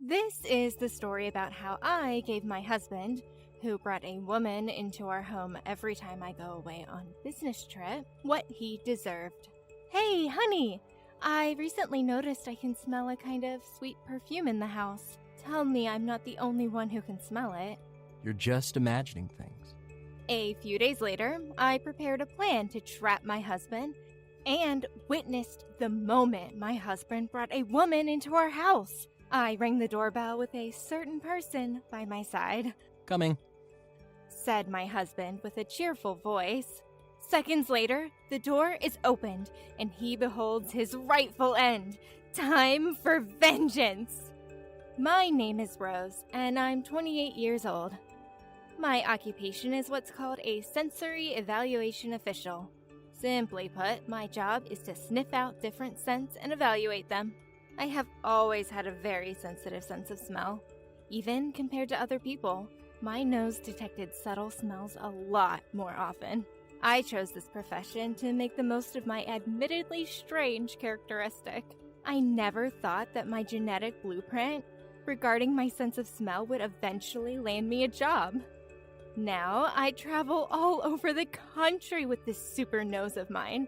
This is the story about how I gave my husband, who brought a woman into our home every time I go away on business trip, what he deserved. Hey, honey! I recently noticed I can smell a kind of sweet perfume in the house. Tell me I'm not the only one who can smell it. You're just imagining things. A few days later, I prepared a plan to trap my husband and witnessed the moment my husband brought a woman into our house. I rang the doorbell with a certain person by my side. Coming, said my husband with a cheerful voice. Seconds later, the door is opened, and he beholds his rightful end. Time for vengeance! My name is Rose, and I'm 28 years old. My occupation is what's called a sensory evaluation official. Simply put, my job is to sniff out different scents and evaluate them. I have always had a very sensitive sense of smell. Even compared to other people, my nose detected subtle smells a lot more often. I chose this profession to make the most of my admittedly strange characteristic. I never thought that my genetic blueprint regarding my sense of smell would eventually land me a job. Now, I travel all over the country with this super nose of mine,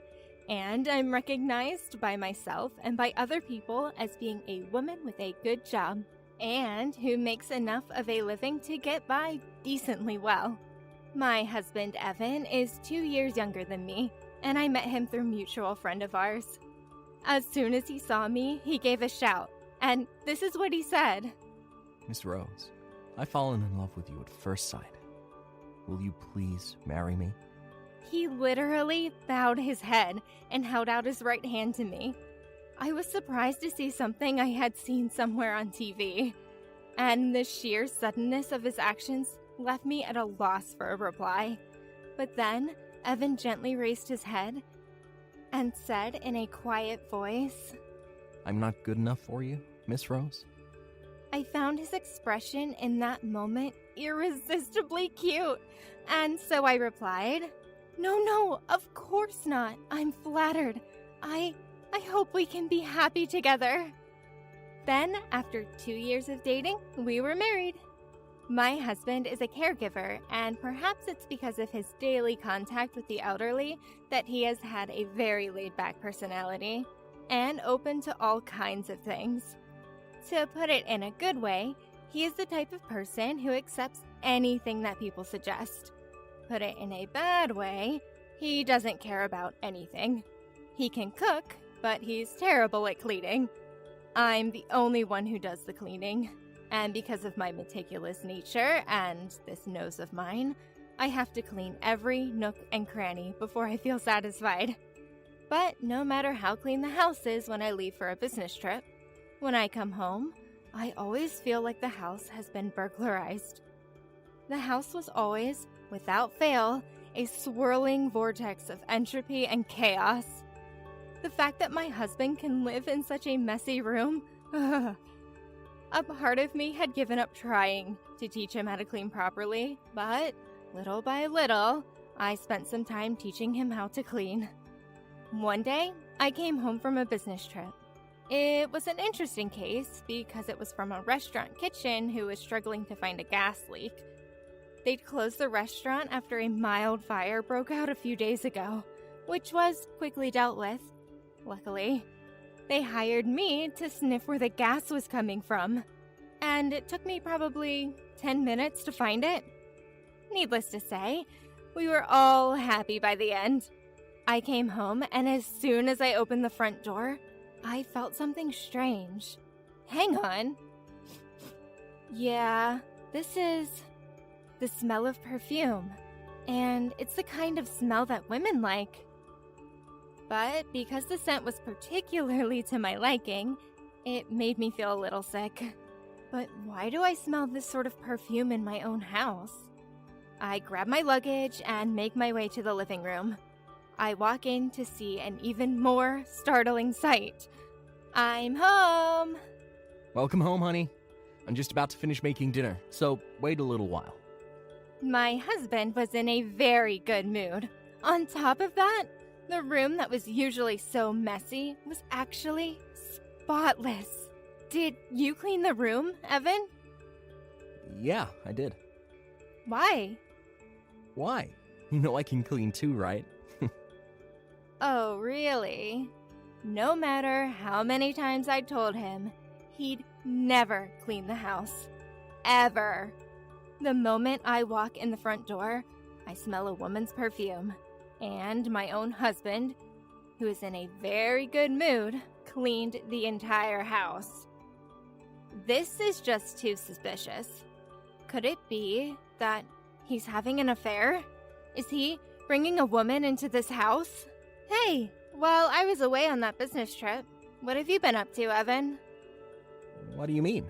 and I'm recognized by myself and by other people as being a woman with a good job, and who makes enough of a living to get by decently well. My husband, Evan, is 2 years younger than me, and I met him through a mutual friend of ours. As soon as he saw me, he gave a shout, and this is what he said. Miss Rose, I've fallen in love with you at first sight. Will you please marry me? He literally bowed his head and held out his right hand to me. I was surprised to see something I had seen somewhere on TV, and the sheer suddenness of his actions left me at a loss for a reply. But then, Evan gently raised his head and said in a quiet voice, I'm not good enough for you, Miss Rose? I found his expression in that moment irresistibly cute, and so I replied, No, of course not. I'm flattered. I hope we can be happy together. Then, after 2 years of dating, we were married. My husband is a caregiver, and perhaps it's because of his daily contact with the elderly that he has had a very laid-back personality and open to all kinds of things. To put it in a good way, he is the type of person who accepts anything that people suggest. Put it in a bad way, he doesn't care about anything. He can cook, but he's terrible at cleaning. I'm the only one who does the cleaning, and because of my meticulous nature and this nose of mine, I have to clean every nook and cranny before I feel satisfied. But no matter how clean the house is when I leave for a business trip, when I come home, I always feel like the house has been burglarized. The house was always, without fail, a swirling vortex of entropy and chaos. The fact that my husband can live in such a messy room, a part of me had given up trying to teach him how to clean properly, but little by little, I spent some time teaching him how to clean. One day, I came home from a business trip. It was an interesting case because it was from a restaurant kitchen who was struggling to find a gas leak. They'd closed the restaurant after a mild fire broke out a few days ago, which was quickly dealt with. Luckily, they hired me to sniff where the gas was coming from, and it took me probably 10 minutes to find it. Needless to say, we were all happy by the end. I came home, and as soon as I opened the front door, I felt something strange. Hang on. Yeah, this is the smell of perfume, and it's the kind of smell that women like. But because the scent was particularly to my liking, it made me feel a little sick. But why do I smell this sort of perfume in my own house? I grab my luggage and make my way to the living room. I walk in to see an even more startling sight. I'm home! Welcome home, honey. I'm just about to finish making dinner, so wait a little while. My husband was in a very good mood. On top of that, the room that was usually so messy was actually spotless. Did you clean the room, Evan? Yeah, I did. Why? Why? You know I can clean too, right? Oh, really? No matter how many times I told him, he'd never clean the house. Ever. The moment I walk in the front door, I smell a woman's perfume. And my own husband, who is in a very good mood, cleaned the entire house. This is just too suspicious. Could it be that he's having an affair? Is he bringing a woman into this house? Hey, while I was away on that business trip, what have you been up to, Evan? What do you mean?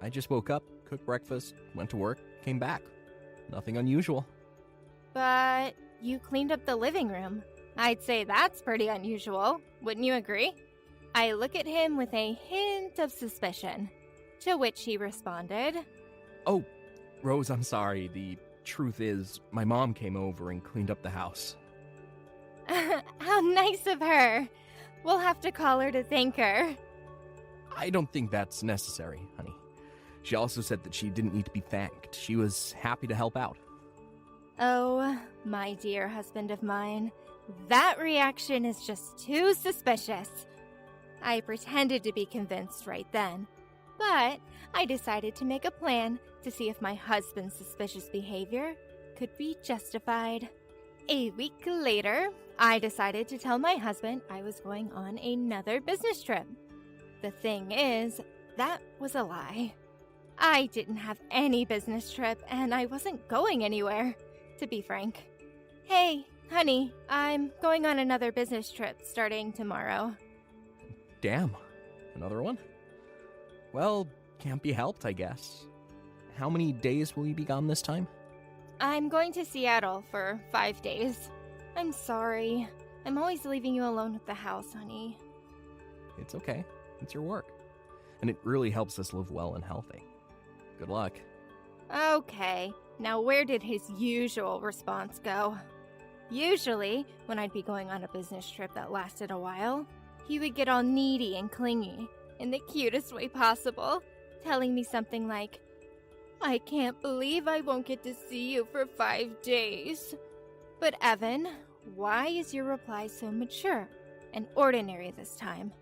I just woke up, cooked breakfast, went to work, came back. Nothing unusual. But you cleaned up the living room. I'd say that's pretty unusual, wouldn't you agree? I look at him with a hint of suspicion, to which he responded, Oh, Rose, I'm sorry. The truth is, my mom came over and cleaned up the house. How nice of her. We'll have to call her to thank her. I don't think that's necessary, honey. She also said that she didn't need to be thanked. She was happy to help out. Oh, my dear husband of mine, that reaction is just too suspicious. I pretended to be convinced right then, but I decided to make a plan to see if my husband's suspicious behavior could be justified. A week later, I decided to tell my husband I was going on another business trip. The thing is, that was a lie. I didn't have any business trip, and I wasn't going anywhere, to be frank. Hey, honey, I'm going on another business trip starting tomorrow. Damn, another one? Well, can't be helped, I guess. How many days will you be gone this time? I'm going to Seattle for 5 days. I'm sorry. I'm always leaving you alone at the house, honey. It's okay. It's your work. And it really helps us live well and healthy. Good luck. Okay, now where did his usual response go? Usually, when I'd be going on a business trip that lasted a while, he would get all needy and clingy, in the cutest way possible, telling me something like, I can't believe I won't get to see you for 5 days. But Evan, why is your reply so mature and ordinary this time?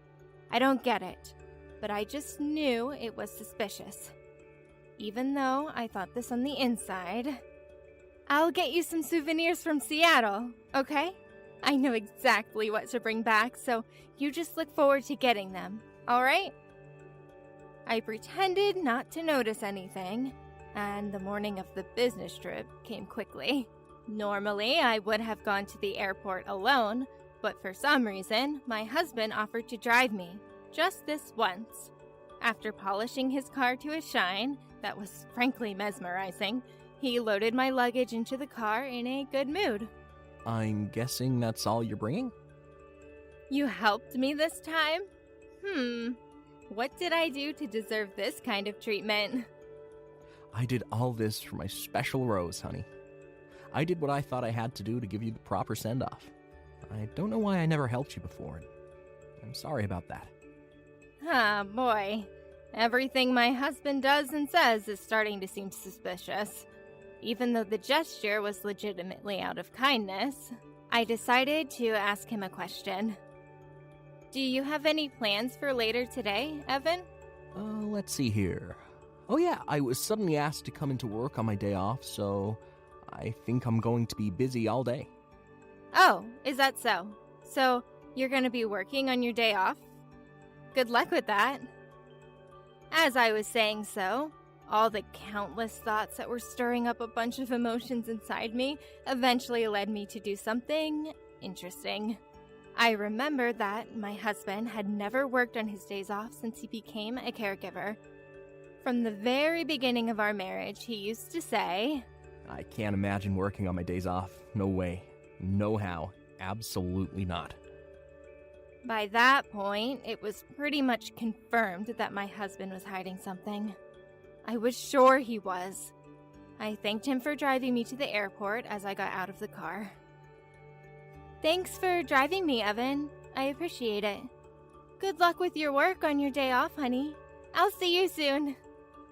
I don't get it, but I just knew it was suspicious. Even though I thought this on the inside. I'll get you some souvenirs from Seattle, okay? I know exactly what to bring back, so you just look forward to getting them, alright? I pretended not to notice anything, and the morning of the business trip came quickly. Normally, I would have gone to the airport alone, but for some reason, my husband offered to drive me, just this once. After polishing his car to a shine, that was frankly mesmerizing, he loaded my luggage into the car in a good mood. I'm guessing that's all you're bringing? You helped me this time? What did I do to deserve this kind of treatment? I did all this for my special Rose, honey. I did what I thought I had to do to give you the proper send-off. I don't know why I never helped you before. I'm sorry about that. Ah, boy. Everything my husband does and says is starting to seem suspicious. Even though the gesture was legitimately out of kindness, I decided to ask him a question. Do you have any plans for later today, Evan? Let's see here. Oh yeah, I was suddenly asked to come into work on my day off, so I think I'm going to be busy all day. Oh, is that so? So, you're going to be working on your day off? Good luck with that. As I was saying so, all the countless thoughts that were stirring up a bunch of emotions inside me eventually led me to do something interesting. I remembered that my husband had never worked on his days off since he became a caregiver. From the very beginning of our marriage, he used to say, I can't imagine working on my days off. No way. No how. Absolutely not. By that point, it was pretty much confirmed that my husband was hiding something. I was sure he was. I thanked him for driving me to the airport as I got out of the car. Thanks for driving me, Evan. I appreciate it. Good luck with your work on your day off, honey. I'll see you soon.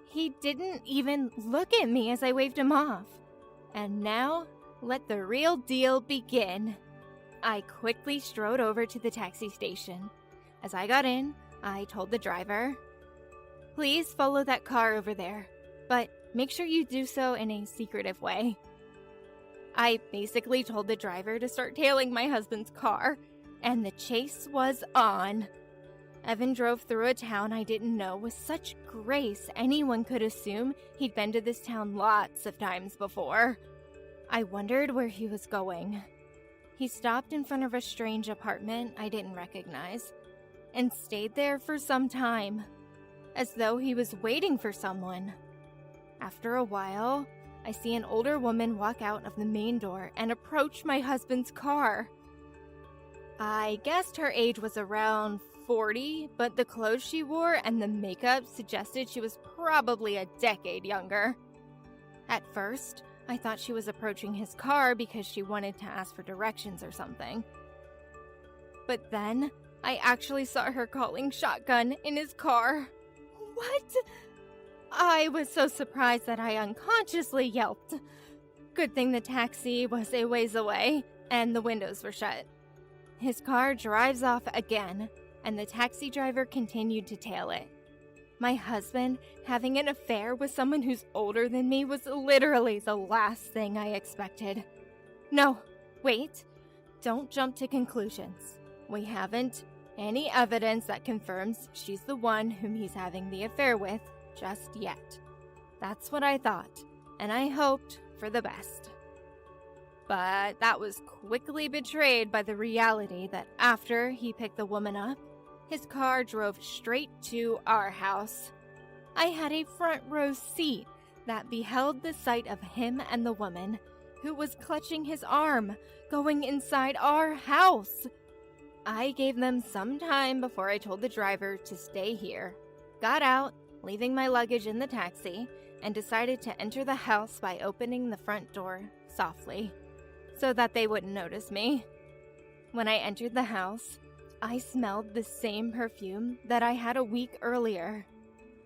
He didn't even look at me as I waved him off. And now, let the real deal begin. I quickly strode over to the taxi station. As I got in, I told the driver, "Please follow that car over there, but make sure you do so in a secretive way." I basically told the driver to start tailing my husband's car, and the chase was on. Evan drove through a town I didn't know with such grace anyone could assume he'd been to this town lots of times before. I wondered where he was going. He stopped in front of a strange apartment I didn't recognize, and stayed there for some time, as though he was waiting for someone. After a while, I see an older woman walk out of the main door and approach my husband's car. I guessed her age was around 40, but the clothes she wore and the makeup suggested she was probably a decade younger. At first, I thought she was approaching his car because she wanted to ask for directions or something. But then, I actually saw her calling shotgun in his car. What? I was so surprised that I unconsciously yelped. Good thing the taxi was a ways away and the windows were shut. His car drives off again, and the taxi driver continued to tail it. My husband having an affair with someone who's older than me was literally the last thing I expected. No, wait. Don't jump to conclusions. We haven't any evidence that confirms she's the one whom he's having the affair with just yet. That's what I thought, and I hoped for the best. But that was quickly betrayed by the reality that after he picked the woman up, his car drove straight to our house. I had a front row seat that beheld the sight of him and the woman, who was clutching his arm, going inside our house. I gave them some time before I told the driver to stay here, got out, leaving my luggage in the taxi, and decided to enter the house by opening the front door softly, so that they wouldn't notice me. When I entered the house, I smelled the same perfume that I had a week earlier.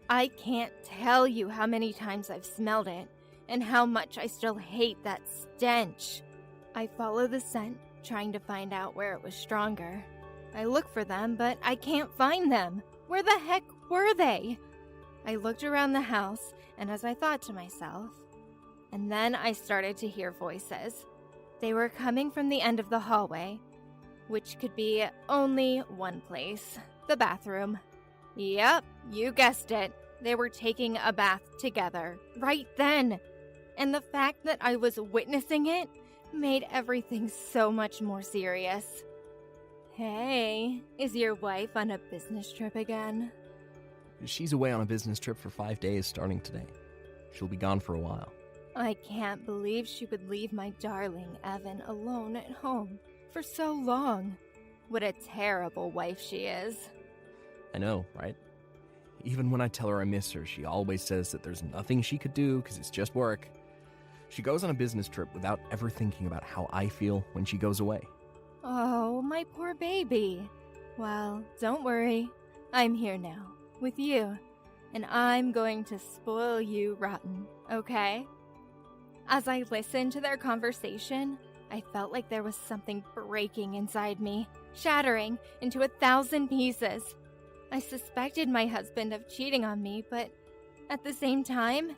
I can't tell you how many times I've smelled it, and how much I still hate that stench. I follow the scent, trying to find out where it was stronger. I look for them, but I can't find them. Where the heck were they? I looked around the house, and as I thought to myself, and then I started to hear voices. They were coming from the end of the hallway, which could be only one place, the bathroom. Yep, you guessed it. They were taking a bath together, right then. And the fact that I was witnessing it made everything so much more serious. Hey, is your wife on a business trip again? She's away on a business trip for 5 days starting today. She'll be gone for a while. I can't believe she would leave my darling Evan alone at home for so long. What a terrible wife she is. I know, right? Even when I tell her I miss her, she always says that there's nothing she could do because it's just work. She goes on a business trip without ever thinking about how I feel when she goes away. Oh, my poor baby. Well, don't worry. I'm here now, with you, and I'm going to spoil you rotten, okay? As I listened to their conversation, I felt like there was something breaking inside me, shattering into 1,000 pieces. I suspected my husband of cheating on me, but at the same time,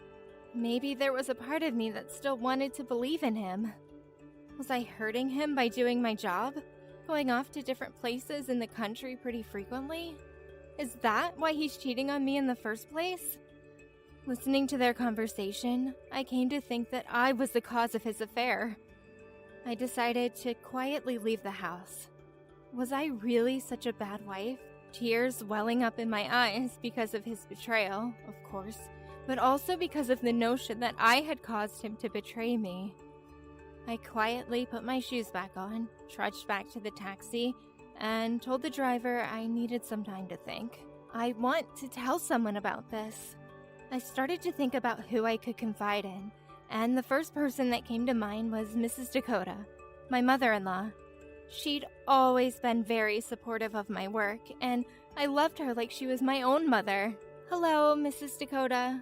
maybe there was a part of me that still wanted to believe in him. Was I hurting him by doing my job? Going off to different places in the country pretty frequently? Is that why he's cheating on me in the first place? Listening to their conversation, I came to think that I was the cause of his affair. I decided to quietly leave the house. Was I really such a bad wife? Tears welling up in my eyes because of his betrayal, of course, but also because of the notion that I had caused him to betray me. I quietly put my shoes back on, trudged back to the taxi, and told the driver I needed some time to think. I want to tell someone about this. I started to think about who I could confide in, and the first person that came to mind was Mrs. Dakota, my mother-in-law. She'd always been very supportive of my work, and I loved her like she was my own mother. Hello, Mrs. Dakota.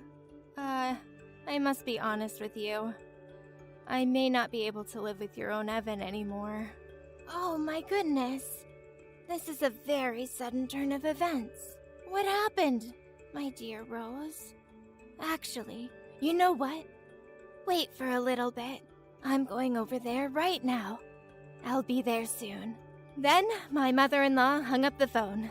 I must be honest with you. I may not be able to live with your own Evan anymore. Oh my goodness. This is a very sudden turn of events. What happened, my dear Rose? Actually, you know what? Wait for a little bit. I'm going over there right now. I'll be there soon. Then my mother-in-law hung up the phone.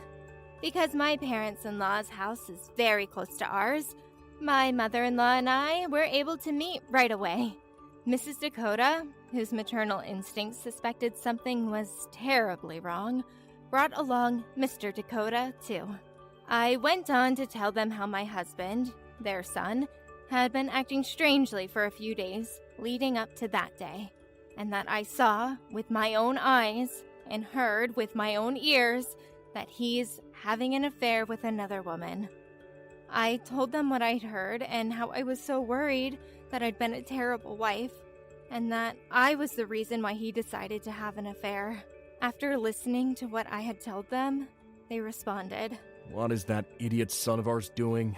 Because my parents-in-law's house is very close to ours, my mother-in-law and I were able to meet right away. Mrs. Dakota, whose maternal instincts suspected something was terribly wrong, brought along Mr. Dakota, too. I went on to tell them how my husband, their son, had been acting strangely for a few days leading up to that day, and that I saw with my own eyes and heard with my own ears that he's having an affair with another woman. I told them what I'd heard and how I was so worried that I'd been a terrible wife, and that I was the reason why he decided to have an affair. After listening to what I had told them, they responded. What is that idiot son of ours doing?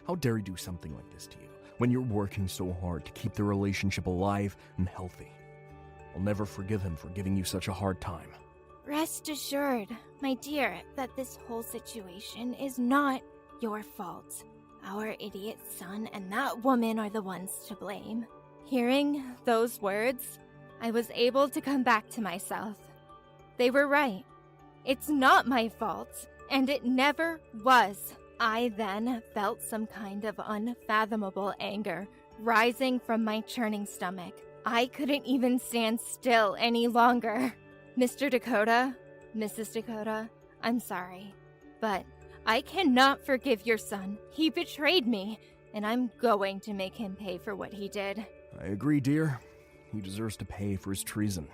How dare he do something like this to you, when you're working so hard to keep the relationship alive and healthy? I'll never forgive him for giving you such a hard time. Rest assured, my dear, that this whole situation is not your fault. Our idiot son and that woman are the ones to blame. Hearing those words, I was able to come back to myself. They were right. It's not my fault, and it never was. I then felt some kind of unfathomable anger rising from my churning stomach. I couldn't even stand still any longer. Mr. Dakota, Mrs. Dakota, I'm sorry, but I cannot forgive your son. He betrayed me, and I'm going to make him pay for what he did. I agree, dear. He deserves to pay for his treason.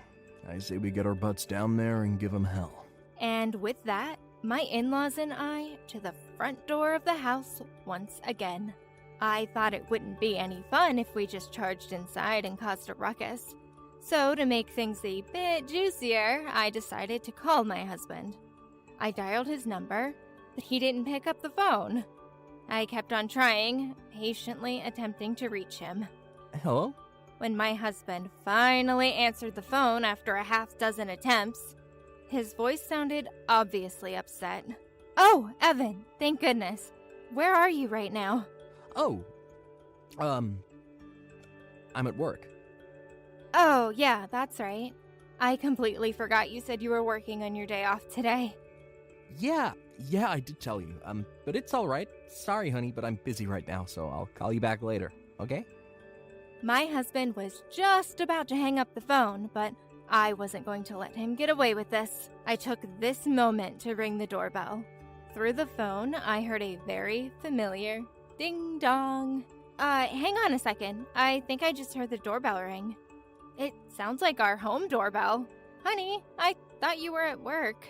I say we get our butts down there and give him hell. And with that, my in-laws and I to the front door of the house once again. I thought it wouldn't be any fun if we just charged inside and caused a ruckus. So to make things a bit juicier, I decided to call my husband. I dialed his number, but he didn't pick up the phone. I kept on trying, patiently attempting to reach him. Hello? When my husband finally answered the phone after a half-dozen attempts, his voice sounded obviously upset. Oh, Evan, thank goodness. Where are you right now? Oh, I'm at work. Oh, yeah, that's right. I completely forgot you said you were working on your day off today. Yeah, I did tell you. But it's all right. Sorry, honey, but I'm busy right now, so I'll call you back later, okay? My husband was just about to hang up the phone, but I wasn't going to let him get away with this. I took this moment to ring the doorbell. Through the phone, I heard a very familiar ding-dong. Hang on a second. I think I just heard the doorbell ring. It sounds like our home doorbell. Honey, I thought you were at work.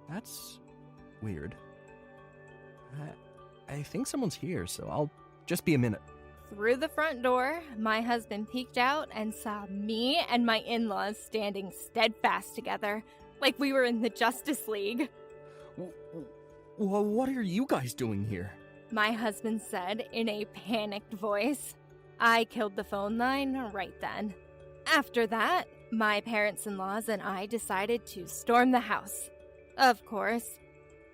That's weird. I think someone's here, so I'll just be a minute. Through the front door, my husband peeked out and saw me and my in-laws standing steadfast together, like we were in the Justice League. What are you guys doing here? My husband said in a panicked voice. I killed the phone line right then. After that, my parents-in-laws and I decided to storm the house. Of course,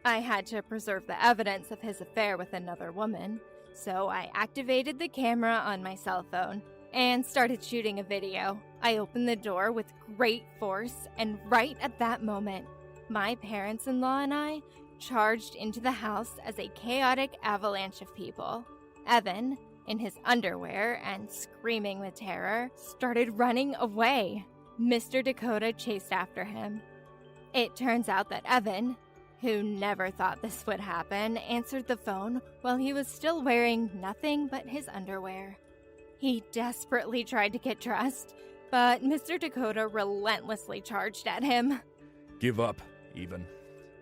I had to preserve the evidence of his affair with another woman, so I activated the camera on my cell phone and started shooting a video. I opened the door with great force, and right at that moment, my parents-in-law and I charged into the house as a chaotic avalanche of people. Evan, in his underwear and screaming with terror, started running away. Mr. Dakota chased after him. It turns out that Evan, who never thought this would happen, answered the phone while he was still wearing nothing but his underwear. He desperately tried to get dressed, but Mr. Dakota relentlessly charged at him. Give up, even.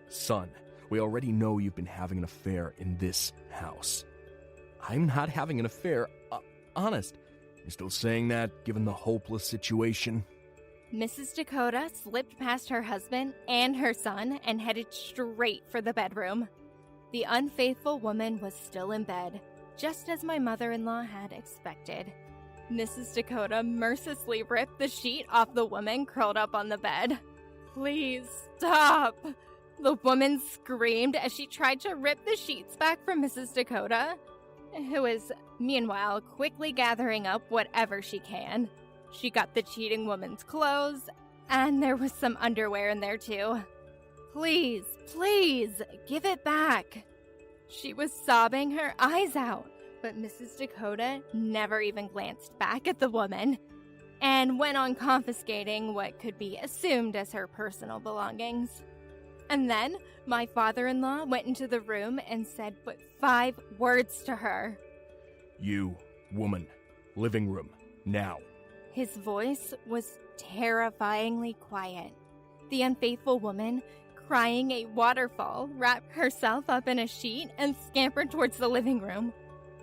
Son, we already know you've been having an affair in this house. I'm not having an affair, honest. You're still saying that, given the hopeless situation? Mrs. Dakota slipped past her husband and her son and headed straight for the bedroom. The unfaithful woman was still in bed, just as my mother-in-law had expected. Mrs. Dakota mercilessly ripped the sheet off the woman curled up on the bed. "Please stop!" the woman screamed as she tried to rip the sheets back from Mrs. Dakota, who was, meanwhile, quickly gathering up whatever she can. She got the cheating woman's clothes, and there was some underwear in there too. "Please, please, give it back." She was sobbing her eyes out, but Mrs. Dakota never even glanced back at the woman and went on confiscating what could be assumed as her personal belongings. And then my father-in-law went into the room and said but 5 words to her. "You, woman, living room, now." His voice was terrifyingly quiet. The unfaithful woman, crying a waterfall, wrapped herself up in a sheet and scampered towards the living room.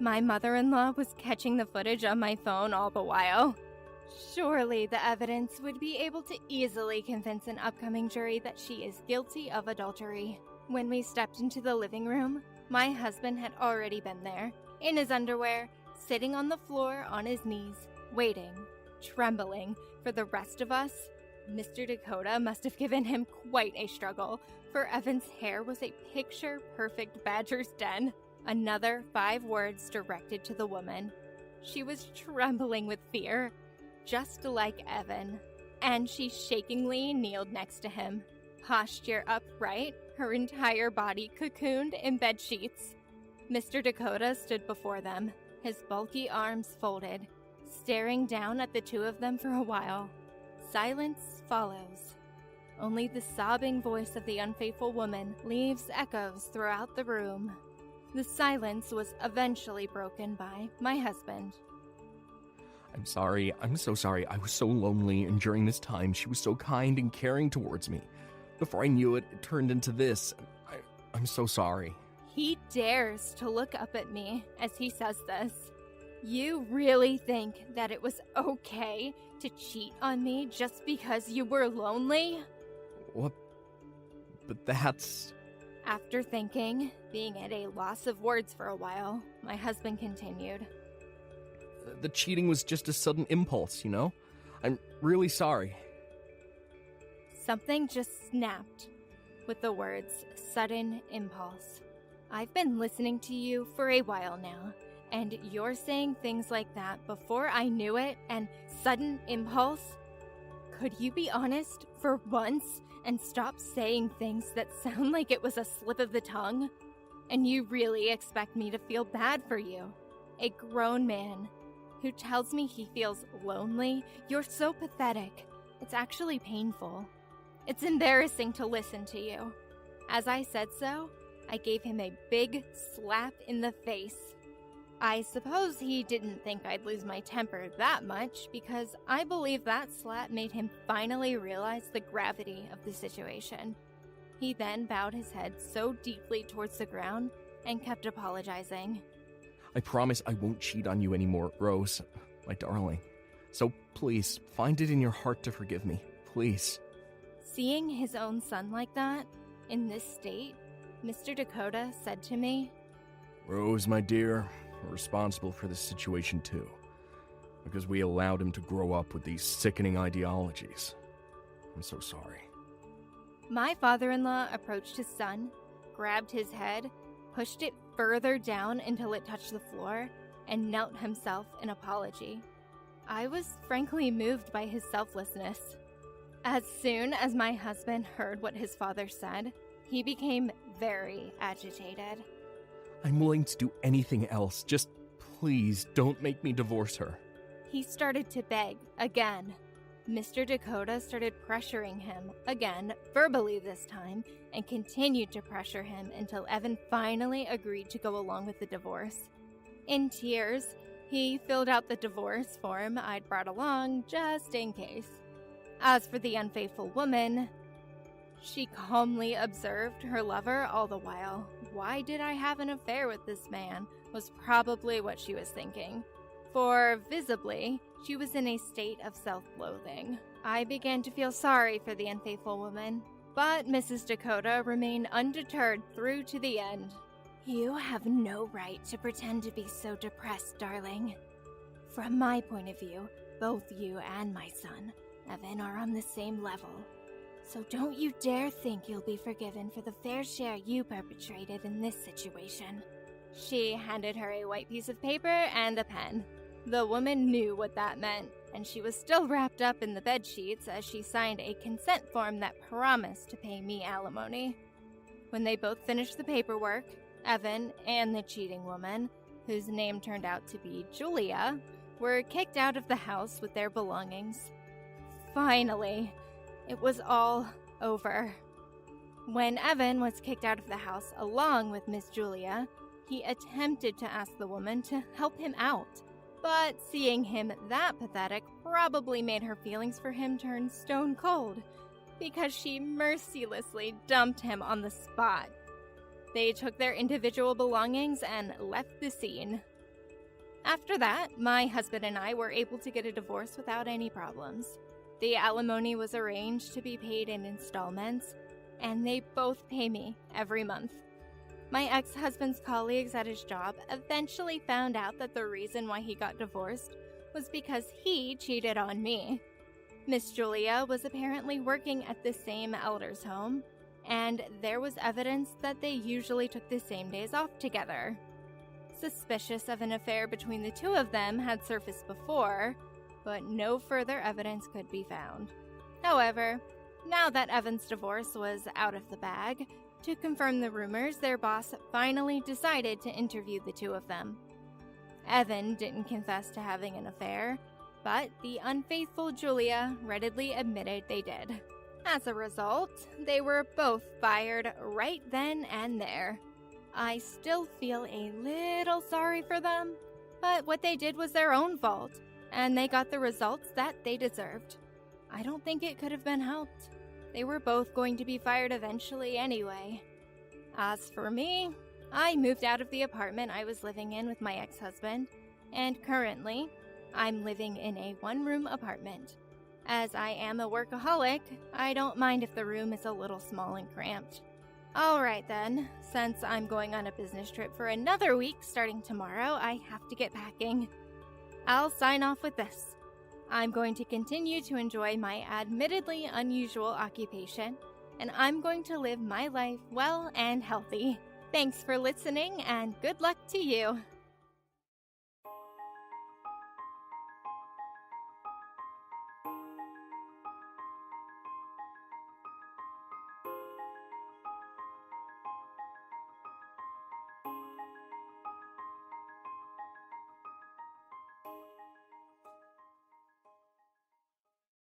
My mother-in-law was catching the footage on my phone all the while. Surely the evidence would be able to easily convince an upcoming jury that she is guilty of adultery. When we stepped into the living room, my husband had already been there, in his underwear, sitting on the floor on his knees, waiting, trembling. For the rest of us, Mr. Dakota must have given him quite a struggle, for Evan's hair was a picture-perfect badger's den. Another 5 words directed to the woman. She was trembling with fear, just like Evan, and she shakingly kneeled next to him, posture upright, her entire body cocooned in bed sheets. Mr. Dakota stood before them, his bulky arms folded, staring down at the two of them for a while. Silence follows. Only the sobbing voice of the unfaithful woman leaves echoes throughout the room. The silence was eventually broken by my husband. "I'm sorry. I'm so sorry. I was so lonely, and during this time, she was so kind and caring towards me. Before I knew it, it turned into this. I'm so sorry." He dares to look up at me as he says this. "You really think that it was okay to cheat on me just because you were lonely?" "What? But that's..." After thinking, being at a loss of words for a while, my husband continued. "The cheating was just a sudden impulse, you know? I'm really sorry." Something just snapped with the words, "sudden impulse." I've been listening to you for a while now, and you're saying things like that before I knew it, and sudden impulse? Could you be honest for once and stop saying things that sound like it was a slip of the tongue? And you really expect me to feel bad for you? A grown man who tells me he feels lonely? You're so pathetic. It's actually painful. It's embarrassing to listen to you. As I said so, I gave him a big slap in the face. I suppose he didn't think I'd lose my temper that much, because I believe that slap made him finally realize the gravity of the situation. He then bowed his head so deeply towards the ground and kept apologizing. "I promise I won't cheat on you anymore, Rose, my darling. So please, find it in your heart to forgive me, please." Seeing his own son like that, in this state, Mr. Dakota said to me, "Rose, my dear, we're responsible for this situation too, because we allowed him to grow up with these sickening ideologies. I'm so sorry." My father-in-law approached his son, grabbed his head, pushed it further down until it touched the floor, and knelt himself in apology. I was frankly moved by his selflessness. As soon as my husband heard what his father said, he became very agitated. "I'm willing to do anything else. Just please don't make me divorce her." He started to beg again. Mr. Dakota started pressuring him again, verbally this time, and continued to pressure him until Evan finally agreed to go along with the divorce. In tears, he filled out the divorce form I'd brought along just in case. As for the unfaithful woman, she calmly observed her lover all the while. Why did I have an affair with this man? Was probably what she was thinking. For, visibly, she was in a state of self-loathing. I began to feel sorry for the unfaithful woman, but Mrs. Dakota remained undeterred through to the end. You have no right to pretend to be so depressed, darling. From my point of view, both you and my son, Evan, are on the same level. So don't you dare think you'll be forgiven for the fair share you perpetrated in this situation. She handed her a white piece of paper and a pen. The woman knew what that meant, and she was still wrapped up in the bed sheets as she signed a consent form that promised to pay me alimony. When they both finished the paperwork, Evan and the cheating woman, whose name turned out to be Julia, were kicked out of the house with their belongings. Finally, it was all over. When Evan was kicked out of the house along with Miss Julia, he attempted to ask the woman to help him out, but seeing him that pathetic probably made her feelings for him turn stone cold, because she mercilessly dumped him on the spot. They took their individual belongings and left the scene. After that, my husband and I were able to get a divorce without any problems. The alimony was arranged to be paid in installments, and they both pay me every month. My ex-husband's colleagues at his job eventually found out that the reason why he got divorced was because he cheated on me. Miss Julia was apparently working at the same elder's home, and there was evidence that they usually took the same days off together. Suspicious of an affair between the two of them had surfaced before, but no further evidence could be found. However, now that Evan's divorce was out of the bag, to confirm the rumors, their boss finally decided to interview the two of them. Evan didn't confess to having an affair, but the unfaithful Julia readily admitted they did. As a result, they were both fired right then and there. I still feel a little sorry for them, but what they did was their own fault, and they got the results that they deserved. I don't think it could have been helped. They were both going to be fired eventually anyway. As for me, I moved out of the apartment I was living in with my ex-husband, and currently, I'm living in a one-room apartment. As I am a workaholic, I don't mind if the room is a little small and cramped. Alright then, since I'm going on a business trip for another week starting tomorrow, I have to get packing. I'll sign off with this. I'm going to continue to enjoy my admittedly unusual occupation, and I'm going to live my life well and healthy. Thanks for listening, and good luck to you.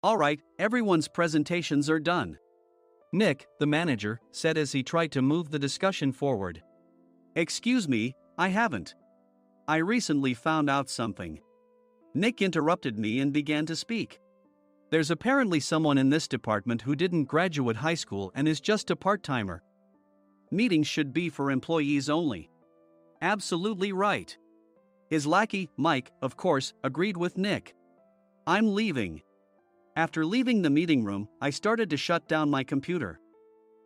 All right, everyone's presentations are done. Nick, the manager, said as he tried to move the discussion forward. Excuse me, I haven't. I recently found out something. Nick interrupted me and began to speak. There's apparently someone in this department who didn't graduate high school and is just a part-timer. Meetings should be for employees only. Absolutely right. His lackey, Mike, of course, agreed with Nick. I'm leaving. After leaving the meeting room, I started to shut down my computer.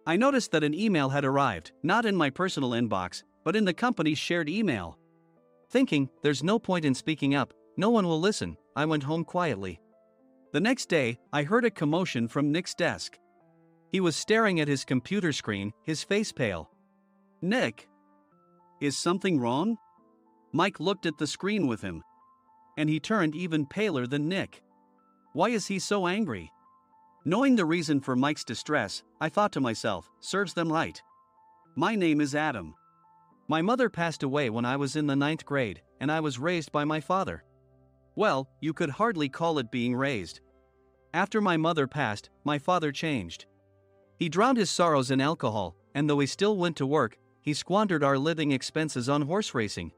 I noticed that an email had arrived, not in my personal inbox, but in the company's shared email. Thinking, there's no point in speaking up, no one will listen, I went home quietly. The next day, I heard a commotion from Nick's desk. He was staring at his computer screen, his face pale. Nick? Is something wrong? Mike looked at the screen with him. And he turned even paler than Nick. Why is he so angry? Knowing the reason for Mike's distress, I thought to myself, serves them right. My name is Adam. My mother passed away when I was in the 9th grade, and I was raised by my father. Well, you could hardly call it being raised. After my mother passed, my father changed. He drowned his sorrows in alcohol, and though he still went to work, he squandered our living expenses on horse racing.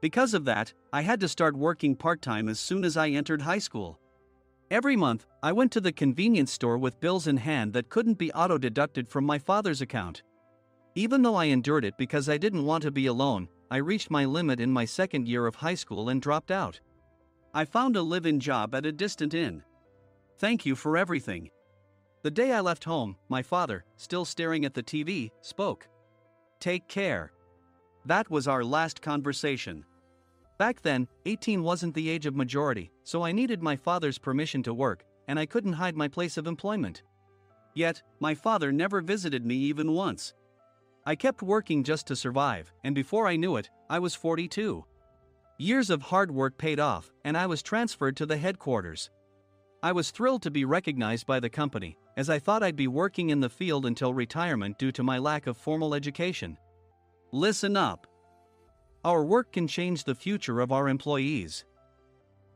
Because of that, I had to start working part-time as soon as I entered high school. Every month, I went to the convenience store with bills in hand that couldn't be auto-deducted from my father's account. Even though I endured it because I didn't want to be alone, I reached my limit in my second year of high school and dropped out. I found a live-in job at a distant inn. Thank you for everything. The day I left home, my father, still staring at the TV, spoke. Take care. That was our last conversation. Back then, 18 wasn't the age of majority, so I needed my father's permission to work, and I couldn't hide my place of employment. Yet, my father never visited me even once. I kept working just to survive, and before I knew it, I was 42. Years of hard work paid off, and I was transferred to the headquarters. I was thrilled to be recognized by the company, as I thought I'd be working in the field until retirement due to my lack of formal education. Listen up. Our work can change the future of our employees.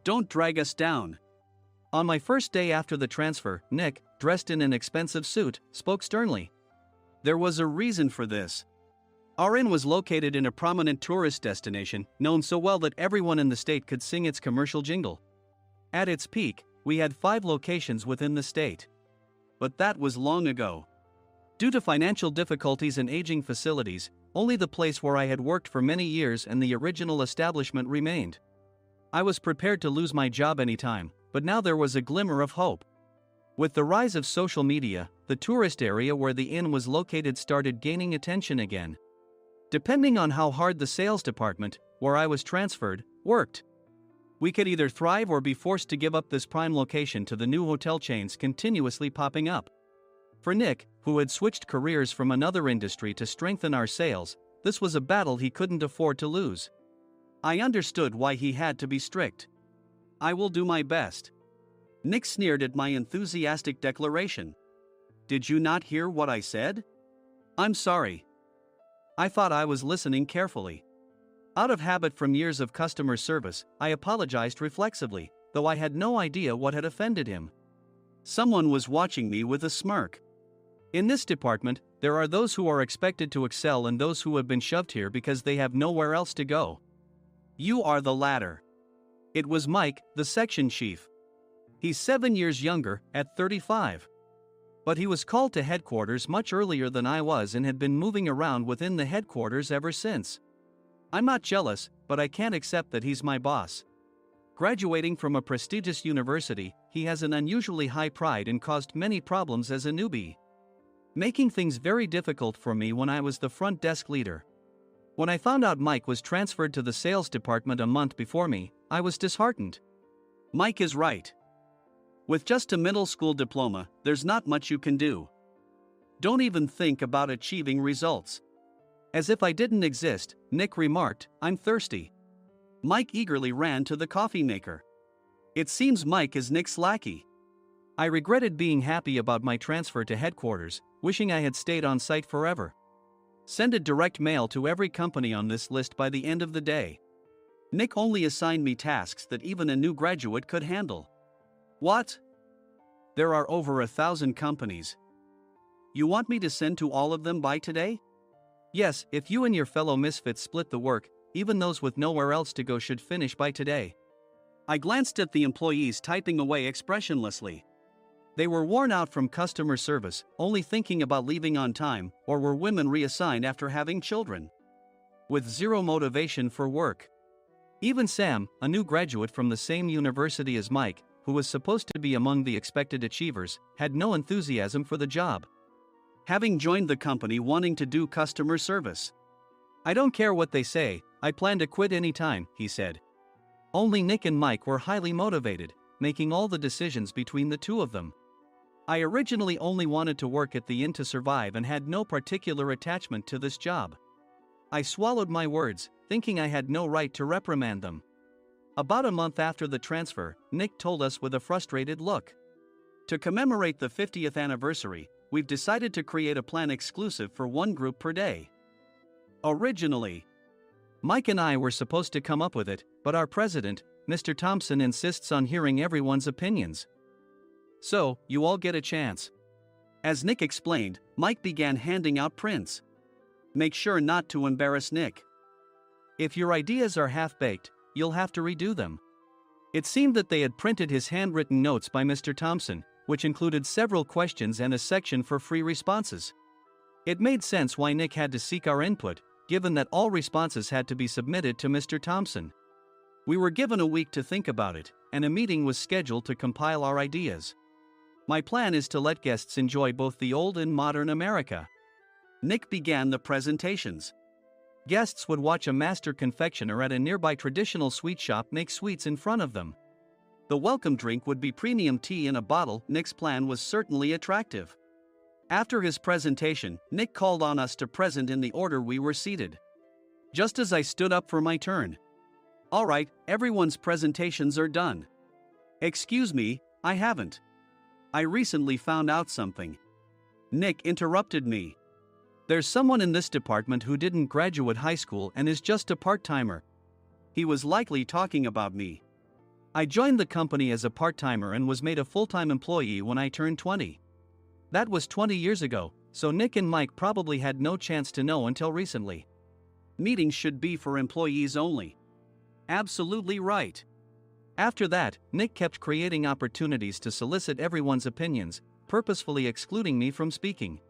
Don't drag us down. On my first day after the transfer, Nick, dressed in an expensive suit, spoke sternly. There was a reason for this. Our inn was located in a prominent tourist destination, known so well that everyone in the state could sing its commercial jingle. At its peak, we had 5 locations within the state. But that was long ago. Due to financial difficulties and aging facilities, only the place where I had worked for many years and the original establishment remained. I was prepared to lose my job anytime, but now there was a glimmer of hope. With the rise of social media, the tourist area where the inn was located started gaining attention again. Depending on how hard the sales department, where I was transferred, worked, we could either thrive or be forced to give up this prime location to the new hotel chains continuously popping up. For Nick, who had switched careers from another industry to strengthen our sales, this was a battle he couldn't afford to lose. I understood why he had to be strict. I will do my best. Nick sneered at my enthusiastic declaration. Did you not hear what I said? I'm sorry. I thought I was listening carefully. Out of habit from years of customer service, I apologized reflexively, though I had no idea what had offended him. Someone was watching me with a smirk. In this department, there are those who are expected to excel and those who have been shoved here because they have nowhere else to go. You are the latter. It was Mike, the section chief. He's 7 years younger, at 35. But he was called to headquarters much earlier than I was and had been moving around within the headquarters ever since. I'm not jealous, but I can't accept that he's my boss. Graduating from a prestigious university, he has an unusually high pride and caused many problems as a newbie, making things very difficult for me when I was the front desk leader. When I found out Mike was transferred to the sales department a month before me, I was disheartened. Mike is right. With just a middle school diploma, there's not much you can do. Don't even think about achieving results. As if I didn't exist, Nick remarked, I'm thirsty. Mike eagerly ran to the coffee maker. It seems Mike is Nick's lackey. I regretted being happy about my transfer to headquarters, wishing I had stayed on site forever. Send a direct mail to every company on this list by the end of the day. Nick only assigned me tasks that even a new graduate could handle. What? There are over 1,000 companies. You want me to send to all of them by today? Yes, if you and your fellow misfits split the work, even those with nowhere else to go should finish by today. I glanced at the employees typing away expressionlessly. They were worn out from customer service, only thinking about leaving on time, or were women reassigned after having children, with zero motivation for work. Even Sam, a new graduate from the same university as Mike, who was supposed to be among the expected achievers, had no enthusiasm for the job, having joined the company wanting to do customer service. I don't care what they say, I plan to quit anytime, he said. Only Nick and Mike were highly motivated, making all the decisions between the two of them. I originally only wanted to work at the inn to survive and had no particular attachment to this job. I swallowed my words, thinking I had no right to reprimand them. About a month after the transfer, Nick told us with a frustrated look. To commemorate the 50th anniversary, we've decided to create a plan exclusive for one group per day. Originally, Mike and I were supposed to come up with it, but our president, Mr. Thompson, insists on hearing everyone's opinions. So, you all get a chance. As Nick explained, Mike began handing out prints. Make sure not to embarrass Nick. If your ideas are half-baked, you'll have to redo them. It seemed that they had printed his handwritten notes by Mr. Thompson, which included several questions and a section for free responses. It made sense why Nick had to seek our input, given that all responses had to be submitted to Mr. Thompson. We were given a week to think about it, and a meeting was scheduled to compile our ideas. My plan is to let guests enjoy both the old and modern America. Nick began the presentations. Guests would watch a master confectioner at a nearby traditional sweet shop make sweets in front of them. The welcome drink would be premium tea in a bottle. Nick's plan was certainly attractive. After his presentation, Nick called on us to present in the order we were seated. Just as I stood up for my turn. "All right, everyone's presentations are done." "Excuse me, I haven't. I recently found out something." Nick interrupted me. "There's someone in this department who didn't graduate high school and is just a part-timer." He was likely talking about me. I joined the company as a part-timer and was made a full-time employee when I turned 20. That was 20 years ago, so Nick and Mike probably had no chance to know until recently. Meetings should be for employees only. Absolutely right. After that, Nick kept creating opportunities to solicit everyone's opinions, purposefully excluding me from speaking.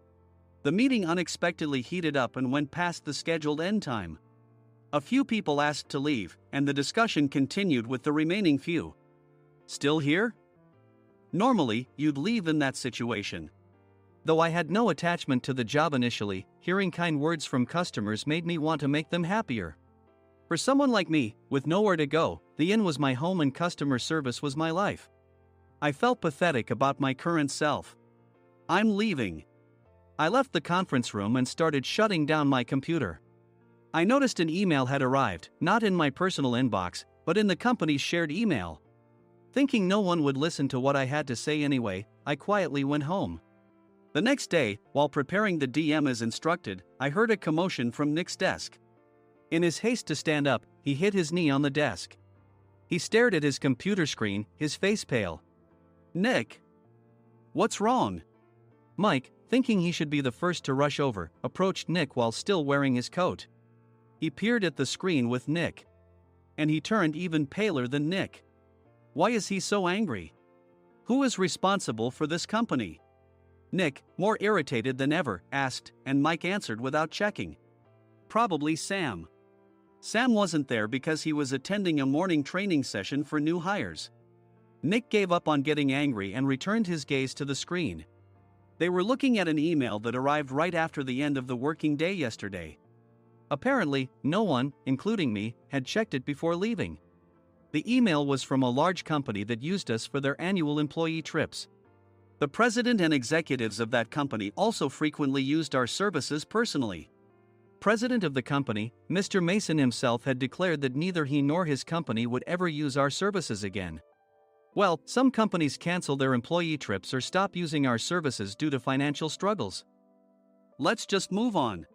The meeting unexpectedly heated up and went past the scheduled end time. A few people asked to leave, and the discussion continued with the remaining few. "Still here?" Normally, you'd leave in that situation. Though I had no attachment to the job initially, hearing kind words from customers made me want to make them happier. For someone like me, with nowhere to go, the inn was my home and customer service was my life. I felt pathetic about my current self. "I'm leaving." I left the conference room and started shutting down my computer. I noticed an email had arrived, not in my personal inbox, but in the company's shared email. Thinking no one would listen to what I had to say anyway, I quietly went home. The next day, while preparing the DM as instructed, I heard a commotion from Nick's desk. In his haste to stand up, he hit his knee on the desk. He stared at his computer screen, his face pale. "Nick? What's wrong?" Mike, thinking he should be the first to rush over, approached Nick while still wearing his coat. He peered at the screen with Nick. And he turned even paler than Nick. Why is he so angry? Who is responsible for this company? Nick, more irritated than ever, asked, and Mike answered without checking. "Probably Sam." Sam wasn't there because he was attending a morning training session for new hires. Nick gave up on getting angry and returned his gaze to the screen. They were looking at an email that arrived right after the end of the working day yesterday. Apparently, no one, including me, had checked it before leaving. The email was from a large company that used us for their annual employee trips. The president and executives of that company also frequently used our services personally. President of the company, Mr. Mason himself, had declared that neither he nor his company would ever use our services again. Well, some companies cancel their employee trips or stop using our services due to financial struggles. Let's just move on.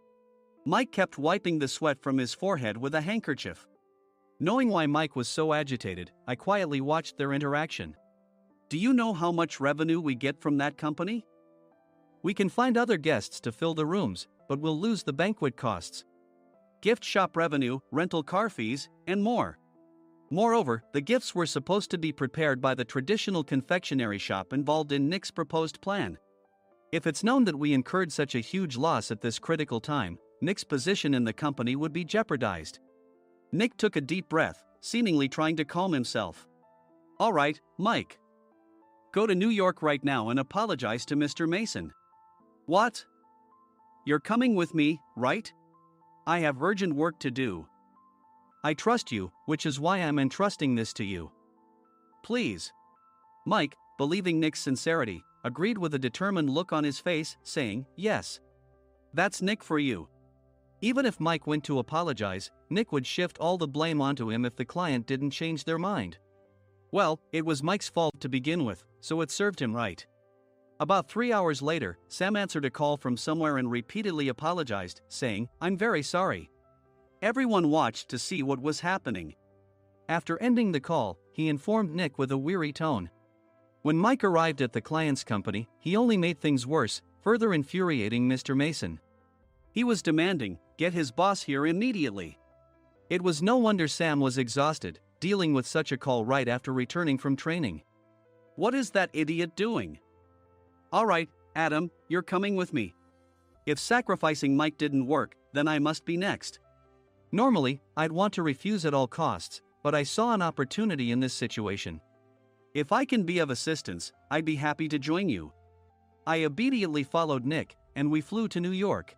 Mike kept wiping the sweat from his forehead with a handkerchief. Knowing why Mike was so agitated, I quietly watched their interaction. "Do you know how much revenue we get from that company?" "We can find other guests to fill the rooms, but we'll lose the banquet costs. Gift shop revenue, rental car fees, and more. Moreover, the gifts were supposed to be prepared by the traditional confectionery shop involved in Nick's proposed plan. If it's known that we incurred such a huge loss at this critical time, Nick's position in the company would be jeopardized." Nick took a deep breath, seemingly trying to calm himself. "All right, Mike. Go to New York right now and apologize to Mr. Mason." "What? You're coming with me, right? I have urgent work to do." "I trust you, which is why I'm entrusting this to you." "Please." Mike, believing Nick's sincerity, agreed with a determined look on his face, saying, "Yes. That's Nick for you." Even if Mike went to apologize, Nick would shift all the blame onto him if the client didn't change their mind. Well, it was Mike's fault to begin with, so it served him right. About 3 hours later, Sam answered a call from somewhere and repeatedly apologized, saying, "I'm very sorry." Everyone watched to see what was happening. After ending the call, he informed Nick with a weary tone. When Mike arrived at the client's company, he only made things worse, further infuriating Mr. Mason. He was demanding, "Get his boss here immediately." It was no wonder Sam was exhausted, dealing with such a call right after returning from training. What is that idiot doing? "All right, Adam, you're coming with me. If sacrificing Mike didn't work, then I must be next." Normally, I'd want to refuse at all costs, but I saw an opportunity in this situation. "If I can be of assistance, I'd be happy to join you." I obediently followed Nick, and we flew to New York.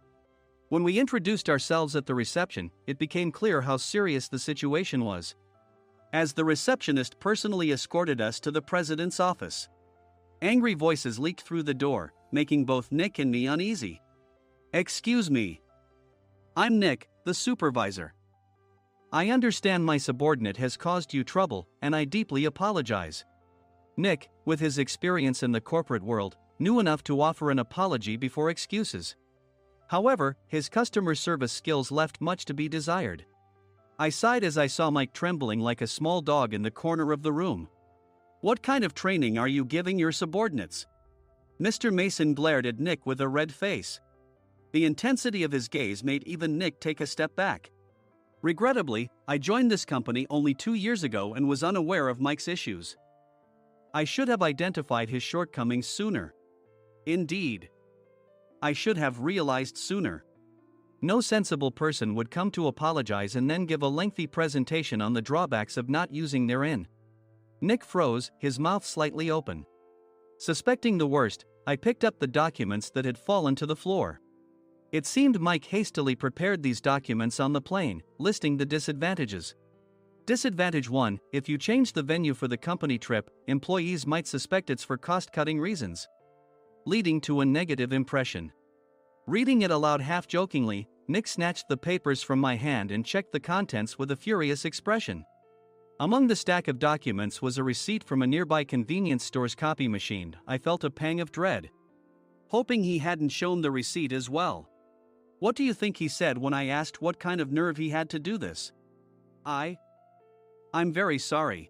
When we introduced ourselves at the reception, it became clear how serious the situation was, as the receptionist personally escorted us to the president's office. Angry voices leaked through the door, making both Nick and me uneasy. "Excuse me. I'm Nick, the supervisor. I understand my subordinate has caused you trouble, and I deeply apologize." Nick, with his experience in the corporate world, knew enough to offer an apology before excuses. However, his customer service skills left much to be desired. I sighed as I saw Mike trembling like a small dog in the corner of the room. "What kind of training are you giving your subordinates?" Mr. Mason glared at Nick with a red face. The intensity of his gaze made even Nick take a step back. Regrettably, I joined this company only 2 years ago and was unaware of Mike's issues. I should have identified his shortcomings sooner. Indeed, I should have realized sooner. No sensible person would come to apologize and then give a lengthy presentation on the drawbacks of not using their in. Nick froze, his mouth slightly open. Suspecting the worst, I picked up the documents that had fallen to the floor. It seemed Mike hastily prepared these documents on the plane, listing the disadvantages. Disadvantage 1: if you change the venue for the company trip, employees might suspect it's for cost-cutting reasons, leading to a negative impression. Reading it aloud half-jokingly, Nick snatched the papers from my hand and checked the contents with a furious expression. Among the stack of documents was a receipt from a nearby convenience store's copy machine. I felt a pang of dread, hoping he hadn't shown the receipt as well. What do you think he said when I asked what kind of nerve he had to do this? I'm very sorry."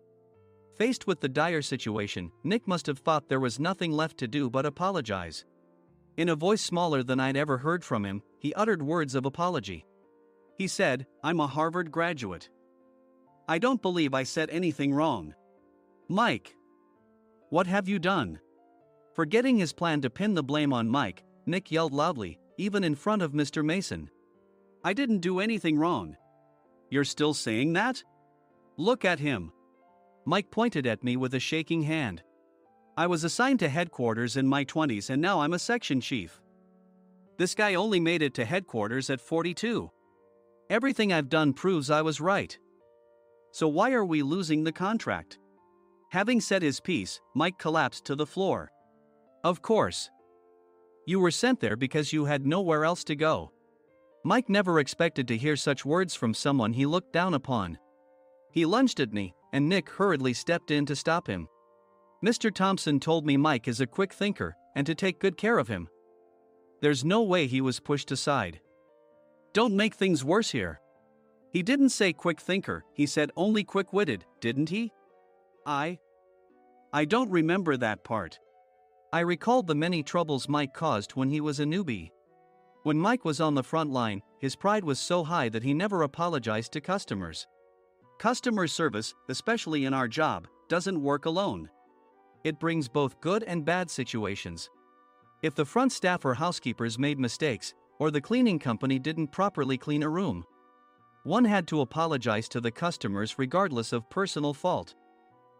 Faced with the dire situation, Nick must have thought there was nothing left to do but apologize. In a voice smaller than I'd ever heard from him, he uttered words of apology. He said, "I'm a Harvard graduate. I don't believe I said anything wrong." "Mike, what have you done?" Forgetting his plan to pin the blame on Mike, Nick yelled loudly, even in front of Mr. Mason. "I didn't do anything wrong." "You're still saying that? Look at him." Mike pointed at me with a shaking hand. "I was assigned to headquarters in my 20s and now I'm a section chief. This guy only made it to headquarters at 42. Everything I've done proves I was right. So why are we losing the contract?" Having said his piece, Mike collapsed to the floor. "Of course. You were sent there because you had nowhere else to go." Mike never expected to hear such words from someone he looked down upon. He lunged at me, and Nick hurriedly stepped in to stop him. "Mr. Thompson told me Mike is a quick thinker, and to take good care of him." There's no way he was pushed aside. "Don't make things worse here. He didn't say quick thinker, he said only quick-witted, didn't he?" I don't remember that part." I recalled the many troubles Mike caused when he was a newbie. When Mike was on the front line, his pride was so high that he never apologized to customers. Customer service, especially in our job, doesn't work alone. It brings both good and bad situations. If the front staff or housekeepers made mistakes, or the cleaning company didn't properly clean a room, one had to apologize to the customers regardless of personal fault.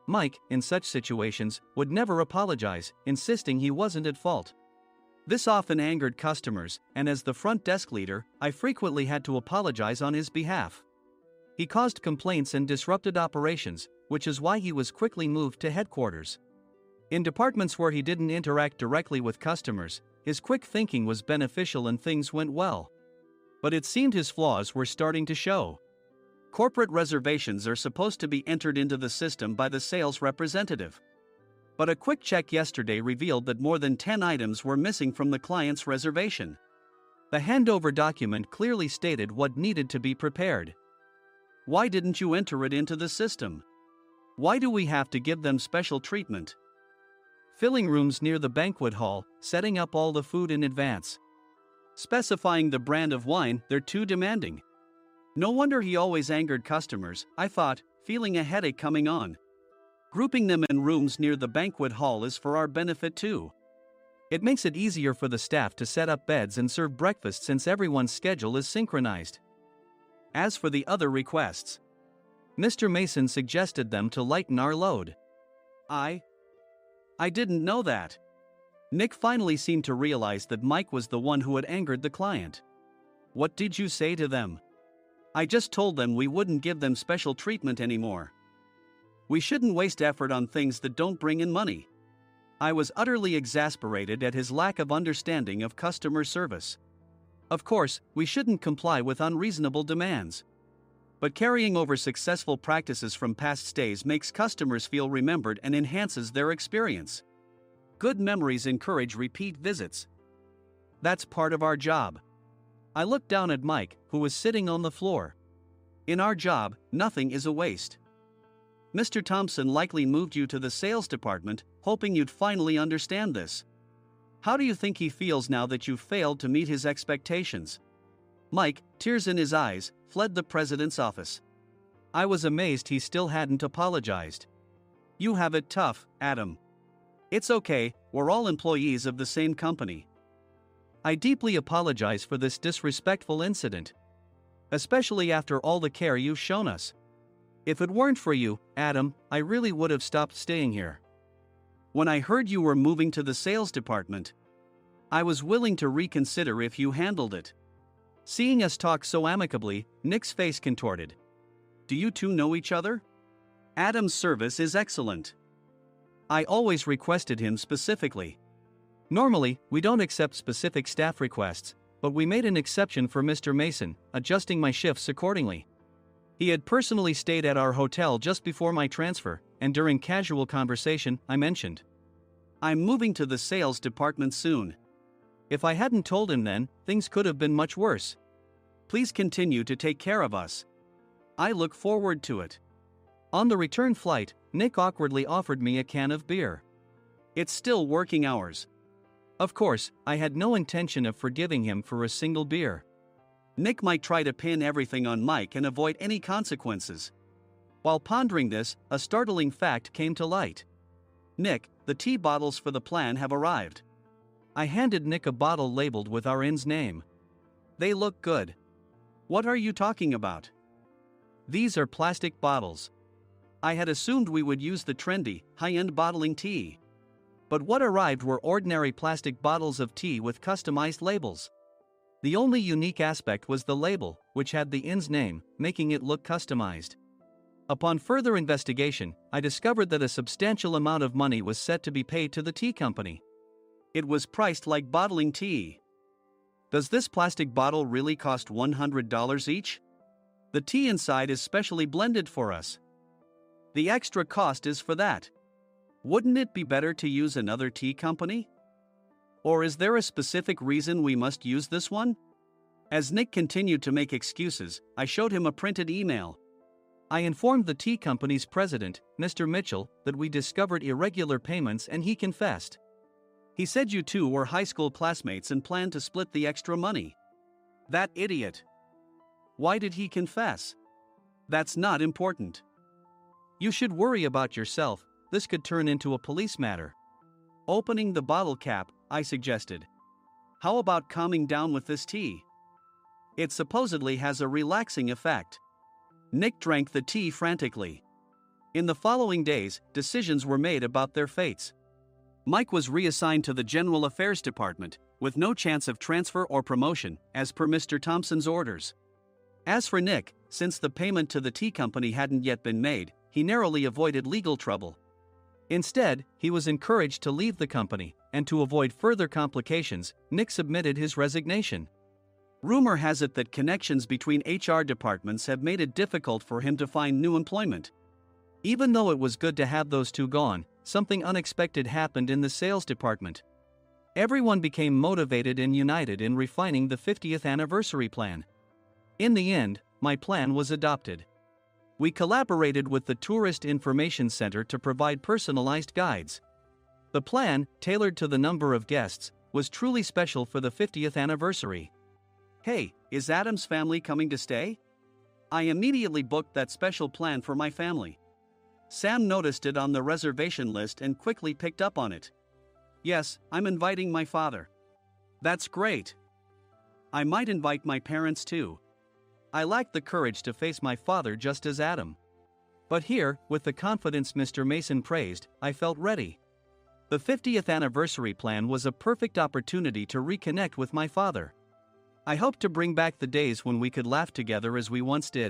Mike, in such situations, would never apologize, insisting he wasn't at fault. This often angered customers, and as the front desk leader, I frequently had to apologize on his behalf. He caused complaints and disrupted operations, which is why he was quickly moved to headquarters. In departments where he didn't interact directly with customers, his quick thinking was beneficial and things went well. But it seemed his flaws were starting to show. Corporate reservations are supposed to be entered into the system by the sales representative. But a quick check yesterday revealed that more than 10 items were missing from the client's reservation. The handover document clearly stated what needed to be prepared. Why didn't you enter it into the system? Why do we have to give them special treatment? Filling rooms near the banquet hall, setting up all the food in advance. Specifying the brand of wine, they're too demanding. No wonder he always angered customers, I thought, feeling a headache coming on. Grouping them in rooms near the banquet hall is for our benefit too. It makes it easier for the staff to set up beds and serve breakfast since everyone's schedule is synchronized. As for the other requests, Mr. Mason suggested them to lighten our load. I didn't know that. Nick finally seemed to realize that Mike was the one who had angered the client. What did you say to them? I just told them we wouldn't give them special treatment anymore. We shouldn't waste effort on things that don't bring in money. I was utterly exasperated at his lack of understanding of customer service. Of course, we shouldn't comply with unreasonable demands. But carrying over successful practices from past stays makes customers feel remembered and enhances their experience. Good memories encourage repeat visits. That's part of our job. I looked down at Mike, who was sitting on the floor. In our job, nothing is a waste. Mr. Thompson likely moved you to the sales department, hoping you'd finally understand this. How do you think he feels now that you've failed to meet his expectations? Mike, tears in his eyes, fled the president's office. I was amazed he still hadn't apologized. You have it tough, Adam. It's okay, we're all employees of the same company. I deeply apologize for this disrespectful incident. Especially after all the care you've shown us. If it weren't for you, Adam, I really would have stopped staying here. When I heard you were moving to the sales department, I was willing to reconsider if you handled it. Seeing us talk so amicably, Nick's face contorted. Do you two know each other? Adam's service is excellent. I always requested him specifically. Normally, we don't accept specific staff requests, but we made an exception for Mr. Mason, adjusting my shifts accordingly. He had personally stayed at our hotel just before my transfer, and during casual conversation, I mentioned, I'm moving to the sales department soon. If I hadn't told him then, things could have been much worse. Please continue to take care of us. I look forward to it. On the return flight, Nick awkwardly offered me a can of beer. It's still working hours. Of course, I had no intention of forgiving him for a single beer. Nick might try to pin everything on Mike and avoid any consequences. While pondering this, a startling fact came to light. Nick, the tea bottles for the plan have arrived. I handed Nick a bottle labeled with our inn's name. They look good. What are you talking about? These are plastic bottles. I had assumed we would use the trendy, high-end bottling tea. But what arrived were ordinary plastic bottles of tea with customized labels. The only unique aspect was the label, which had the inn's name, making it look customized. Upon further investigation, I discovered that a substantial amount of money was set to be paid to the tea company. It was priced like bottling tea. Does this plastic bottle really cost $100 each? The tea inside is specially blended for us. The extra cost is for that. Wouldn't it be better to use another tea company? Or is there a specific reason we must use this one? As Nick continued to make excuses, I showed him a printed email. I informed the tea company's president, Mr. Mitchell, that we discovered irregular payments and he confessed. He said you two were high school classmates and planned to split the extra money. That idiot. Why did he confess? That's not important. You should worry about yourself, this could turn into a police matter. Opening the bottle cap, I suggested. How about calming down with this tea? It supposedly has a relaxing effect. Nick drank the tea frantically. In the following days, decisions were made about their fates. Mike was reassigned to the General Affairs Department, with no chance of transfer or promotion, as per Mr. Thompson's orders. As for Nick, since the payment to the tea company hadn't yet been made, he narrowly avoided legal trouble. Instead, he was encouraged to leave the company, and to avoid further complications, Nick submitted his resignation. Rumor has it that connections between HR departments have made it difficult for him to find new employment. Even though it was good to have those two gone, something unexpected happened in the sales department. Everyone became motivated and united in refining the 50th anniversary plan. In the end, my plan was adopted. We collaborated with the Tourist Information Center to provide personalized guides. The plan, tailored to the number of guests, was truly special for the 50th anniversary. Hey, is Adam's family coming to stay? I immediately booked that special plan for my family. Sam noticed it on the reservation list and quickly picked up on it. Yes, I'm inviting my father. That's great. I might invite my parents too. I lacked the courage to face my father just as Adam. But here, with the confidence Mr. Mason praised, I felt ready. The 50th anniversary plan was a perfect opportunity to reconnect with my father. I hope to bring back the days when we could laugh together as we once did.